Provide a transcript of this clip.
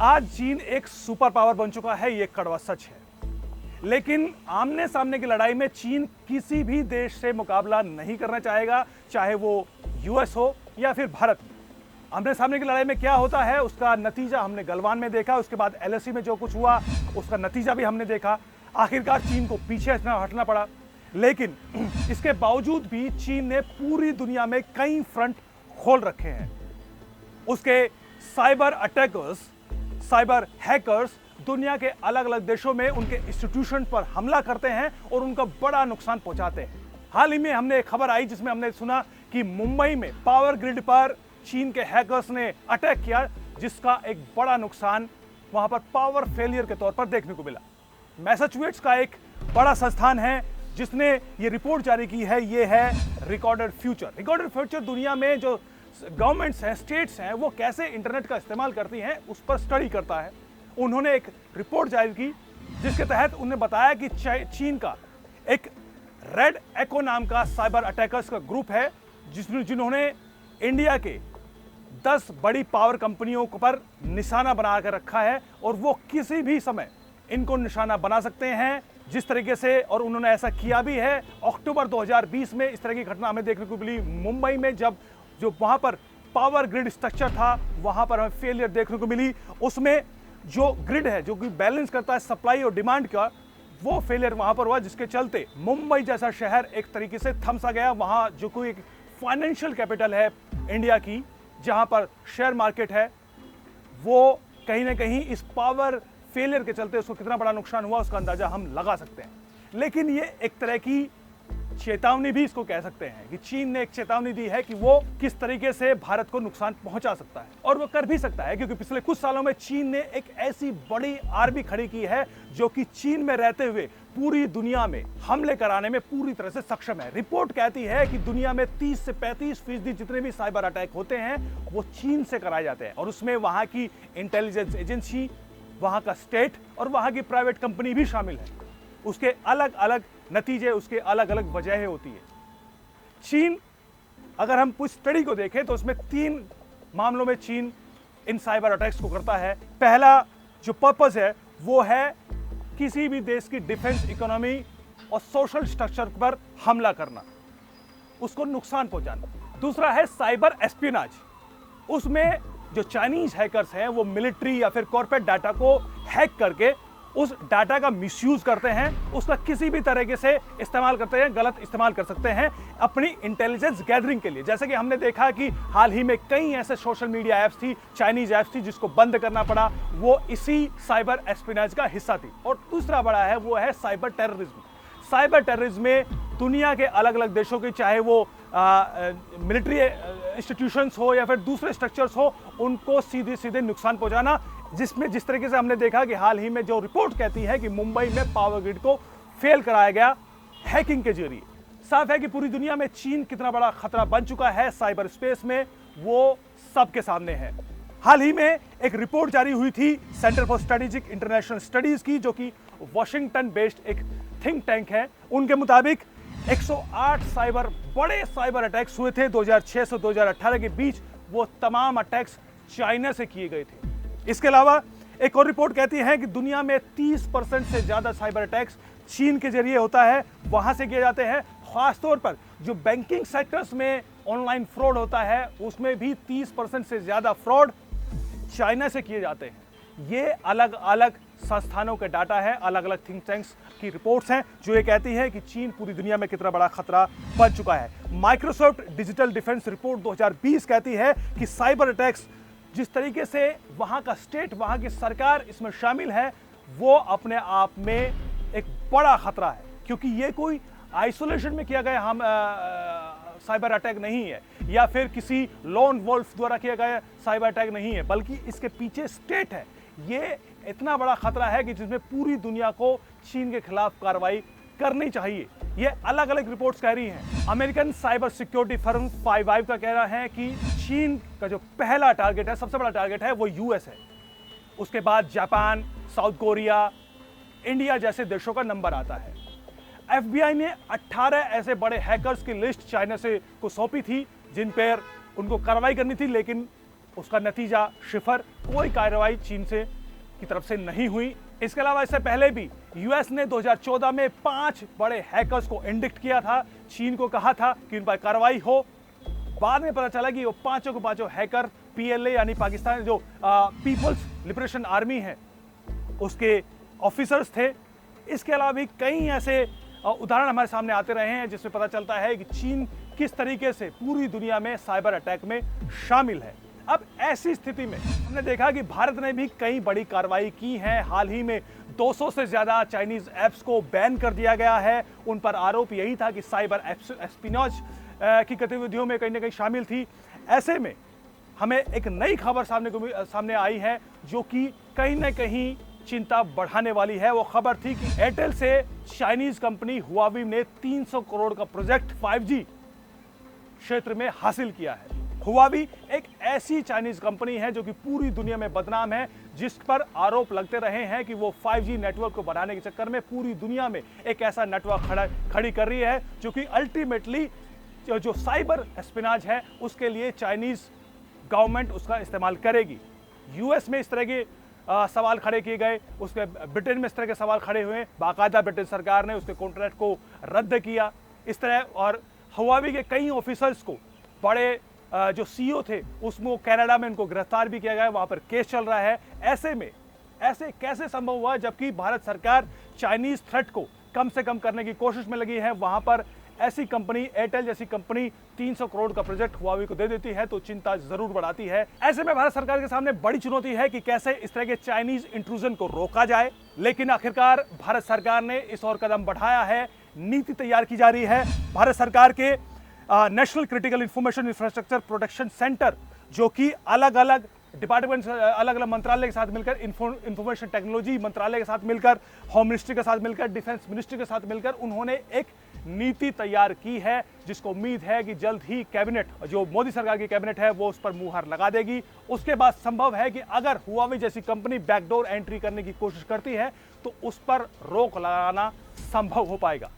आज चीन एक सुपर पावर बन चुका है, ये कड़वा सच है। लेकिन आमने सामने की लड़ाई में चीन किसी भी देश से मुकाबला नहीं करना चाहेगा, चाहे वो यूएस हो या फिर भारत। आमने सामने की लड़ाई में क्या होता है उसका नतीजा हमने गलवान में देखा, उसके बाद एलएसी में जो कुछ हुआ उसका नतीजा भी हमने देखा। आखिरकार चीन को पीछे हटना पड़ा। लेकिन इसके बावजूद भी चीन ने पूरी दुनिया में कई फ्रंट खोल रखे हैं। उसके साइबर अटैकर्स, साइबर हैकर्स दुनिया के अलग अलग देशों में उनके इंस्टीट्यूशन पर हमला करते हैं और उनका बड़ा नुकसान पहुंचाते हैं। हाल ही में हमने एक खबर आई जिसमें हमने सुना कि मुंबई में पावर ग्रिड पर चीन के हैकर्स ने अटैक किया, जिसका एक बड़ा नुकसान वहां पर पावर फेलियर के तौर पर देखने को मिला। मैसाचुसेट्स का एक बड़ा संस्थान है जिसने ये रिपोर्ट जारी की है, ये है रिकॉर्डेड फ्यूचर। रिकॉर्डेड फ्यूचर दुनिया में जो गवर्नमेंट्स हैं, स्टेट्स हैं, वो कैसे इंटरनेट का इस्तेमाल करती हैं उस पर स्टडी करता है। उन्होंने एक रिपोर्ट जारी की जिसके तहत उन्होंने बताया कि चीन का एक रेड एको नाम का साइबर अटैकर्स का ग्रुप है जिन्होंने इंडिया के 10 बड़ी पावर कंपनियों पर निशाना बना कर रखा है और वो किसी भी समय इनको निशाना बना सकते हैं जिस तरीके से, और उन्होंने ऐसा किया भी है। अक्टूबर 2020 में इस तरह की घटना हमें देखने को मिली मुंबई में, जब जो वहां पर पावर ग्रिड स्ट्रक्चर था वहां पर हमें फेलियर देखने को मिली। उसमें जो ग्रिड है जो कि बैलेंस करता है सप्लाई और डिमांड का, वो फेलियर वहां पर हुआ, जिसके चलते मुंबई जैसा शहर एक तरीके से थमसा गया। वहां जो कोई एक फाइनेंशियल कैपिटल है इंडिया की, जहां पर शेयर मार्केट है, वो कहीं ना कहीं इस पावर फेलियर के चलते उसको कितना बड़ा नुकसान हुआ उसका अंदाजा हम लगा सकते हैं। लेकिन ये एक तरह की चेतावनी भी इसको कह सकते हैं कि चीन ने एक चेतावनी दी है कि वो किस तरीके से भारत को नुकसान पहुंचा सकता है, और वो कर भी सकता है, क्योंकि पिछले कुछ सालों में चीन ने एक ऐसी बड़ी आर्मी खड़ी की है जो कि चीन में रहते हुए पूरी दुनिया में हमले कराने में पूरी तरह से सक्षम है। रिपोर्ट कहती है कि दुनिया में 30 से 35% जितने भी साइबर अटैक होते हैं वो चीन से कराए जाते हैं, और उसमें वहां की इंटेलिजेंस एजेंसी, वहां का स्टेट और वहां की प्राइवेट कंपनी भी शामिल है। उसके अलग अलग नतीजे, उसके अलग अलग वजहें होती है। चीन, अगर हम कुछ स्टडी को देखें तो उसमें 3 मामलों में चीन इन साइबर अटैक्स को करता है। पहला जो पर्पस है वो है किसी भी देश की डिफेंस इकोनॉमी और सोशल स्ट्रक्चर पर हमला करना, उसको नुकसान पहुंचाना। दूसरा है साइबर एस्पियोनाज। उसमें जो चाइनीज हैकर्स हैं वो मिलिट्री या फिर कॉर्पोरेट डाटा को हैक करके उस डाटा का मिसयूज करते हैं, उसका किसी भी तरीके से इस्तेमाल करते हैं, गलत इस्तेमाल कर सकते हैं अपनी इंटेलिजेंस गैदरिंग के लिए। जैसे कि हमने देखा कि हाल ही में कई ऐसे सोशल मीडिया ऐप्स थी, चाइनीज ऐप्स थी, जिसको बंद करना पड़ा, वो इसी साइबर एस्पियोनेज का हिस्सा थी। और दूसरा बड़ा है वो है साइबर टेररिज्म। साइबर टेररिज्म में दुनिया के अलग अलग देशों के, चाहे वो मिलिट्री इंस्टीट्यूशंस हो या फिर दूसरे स्ट्रक्चर्स हो, उनको सीधे सीधे नुकसान पहुंचाना, जिसमें जिस तरीके से हमने देखा कि हाल ही में जो रिपोर्ट कहती है कि मुंबई में पावर ग्रिड को फेल कराया गया हैकिंग के जरिए। साफ है कि पूरी दुनिया में चीन कितना बड़ा खतरा बन चुका है साइबर स्पेस में, वो सबके सामने है। हाल ही में एक रिपोर्ट जारी हुई थी centre for strategic international studies की, जो कि वॉशिंगटन बेस्ड एक थिंक टैंक है। उनके मुताबिक 108 बड़े साइबर अटैक्स हुए थे 2006 से 2018 के बीच। वो तमाम अटैक्स चाइना से किए गए थे। इसके अलावा एक और रिपोर्ट कहती है कि दुनिया में 30% से ज्यादा साइबर अटैक्स चीन के जरिए होता है, वहां से किए जाते हैं। खासतौर पर जो बैंकिंग सेक्टर्स में ऑनलाइन फ्रॉड होता है उसमें भी 30% से ज्यादा फ्रॉड चाइना से किए जाते हैं। ये अलग अलग संस्थानों के डाटा है, अलग अलग थिंक टैंक्स की रिपोर्ट्स हैं जो ये कहती है कि चीन पूरी दुनिया में कितना बड़ा खतरा बन चुका है। माइक्रोसॉफ्ट डिजिटल डिफेंस रिपोर्ट 2020 कहती है कि साइबर अटैक्स, जिस तरीके से वहां का स्टेट, वहां की सरकार इसमें शामिल है, वो अपने आप में एक बड़ा खतरा है, क्योंकि ये कोई आइसोलेशन में किया गया हम साइबर अटैक नहीं है, या फिर किसी लॉन वॉल्फ द्वारा किया गया साइबर अटैक नहीं है, बल्कि इसके पीछे स्टेट है। ये इतना बड़ा खतरा है कि जिसमें पूरी दुनिया को चीन के खिलाफ कार्रवाई करनी चाहिए। ये अलग अलग रिपोर्ट्स कह रही हैं। American cyber security firm 5 Eyes का कहना है कि चीन का जो पहला टारगेट है, सबसे बड़ा टारगेट है, वो यूएस है। उसके बाद जापान, साउथ कोरिया, इंडिया जैसे देशों का नंबर आता है। एफबीआई ने 18 ऐसे बड़े हैकर्स की लिस्ट चाइना से को सौंपी थी जिन पर उनको कार्रवाई करनी थी, लेकिन उसका नतीजा शिफर, कोई कार्रवाई चीन से की तरफ से नहीं हुई। इसके अलावा इससे पहले भी यूएस ने 2014 में 5 बड़े हैकर्स को इंडिक्ट किया था, चीन को कहा था कि उन पर कार्रवाई हो। बाद में पता चला कि वो पांचों के पांचों हैकर पीएलए यानी पाकिस्तान जो पीपल्स लिबरेशन आर्मी है उसके ऑफिसर्स थे। इसके अलावा भी कई ऐसे उदाहरण हमारे सामने आते रहे हैं जिसमें पता चलता है कि चीन किस तरीके से पूरी दुनिया में साइबर अटैक में शामिल है। अब ऐसी स्थिति में हमने देखा कि भारत ने भी कई बड़ी कार्रवाई की है। हाल ही में 200 से ज्यादा चाइनीज ऐप्स को बैन कर दिया गया है। उन पर आरोप यही था कि साइबर एस्पिनॉज की गतिविधियों में कहीं ना कहीं शामिल थी। ऐसे में हमें एक नई खबर सामने आई है जो कि कहीं ना कहीं चिंता बढ़ाने वाली है। वो खबर थी कि एयरटेल से चाइनीज कंपनी हुआवी ने 300 करोड़ का प्रोजेक्ट 5G क्षेत्र में हासिल किया है। हुआवी एक ऐसी चाइनीज कंपनी है जो कि पूरी दुनिया में बदनाम है, जिस पर आरोप लगते रहे हैं कि वो 5G नेटवर्क को बनाने के चक्कर में पूरी दुनिया में एक ऐसा नेटवर्क खड़ी कर रही है जो कि अल्टीमेटली जो साइबर एस्पिनाज है उसके लिए चाइनीज गवर्नमेंट उसका इस्तेमाल करेगी। यूएस में इस तरह के सवाल खड़े किए गए, उसके ब्रिटेन में इस तरह के सवाल खड़े हुए, बाकायदा ब्रिटेन सरकार ने उसके कॉन्ट्रैक्ट को रद्द किया इस तरह। और हुआवी के कई ऑफिसर्स को, बड़े जो सीईओ थे उसमें कनाडा में उनको गिरफ्तार भी किया गया, वहां पर केस चल रहा है। ऐसे में ऐसे कैसे संभव हुआ जबकि भारत सरकार चाइनीज थ्रेट को कम से कम करने की कोशिश में लगी है, वहां पर ऐसी कंपनी एयरटेल जैसी कंपनी 300 करोड़ का प्रोजेक्ट हुआवी को दे देती है तो चिंता जरूर बढ़ाती है। ऐसे में भारत सरकार के सामने बड़ी चुनौती है कि कैसे इस तरह के चाइनीज इंट्रूजन को रोका जाए। लेकिन आखिरकार भारत सरकार ने इस ओर कदम बढ़ाया है, नीति तैयार की जा रही है। भारत सरकार के national critical information infrastructure protection centre जो कि अलग अलग डिपार्टमेंट, अलग अलग मंत्रालय के साथ मिलकर, इंफॉर्मेशन टेक्नोलॉजी मंत्रालय के साथ मिलकर, होम मिनिस्ट्री के साथ मिलकर, डिफेंस मिनिस्ट्री के साथ मिलकर उन्होंने एक नीति तैयार की है जिसको उम्मीद है कि जल्द ही कैबिनेट, जो मोदी सरकार की कैबिनेट है, वो उस पर मुहर लगा देगी। उसके बाद संभव है कि अगर हुआवी जैसी कंपनी बैकडोर एंट्री करने की कोशिश करती है तो उस पर रोक लगाना संभव हो पाएगा।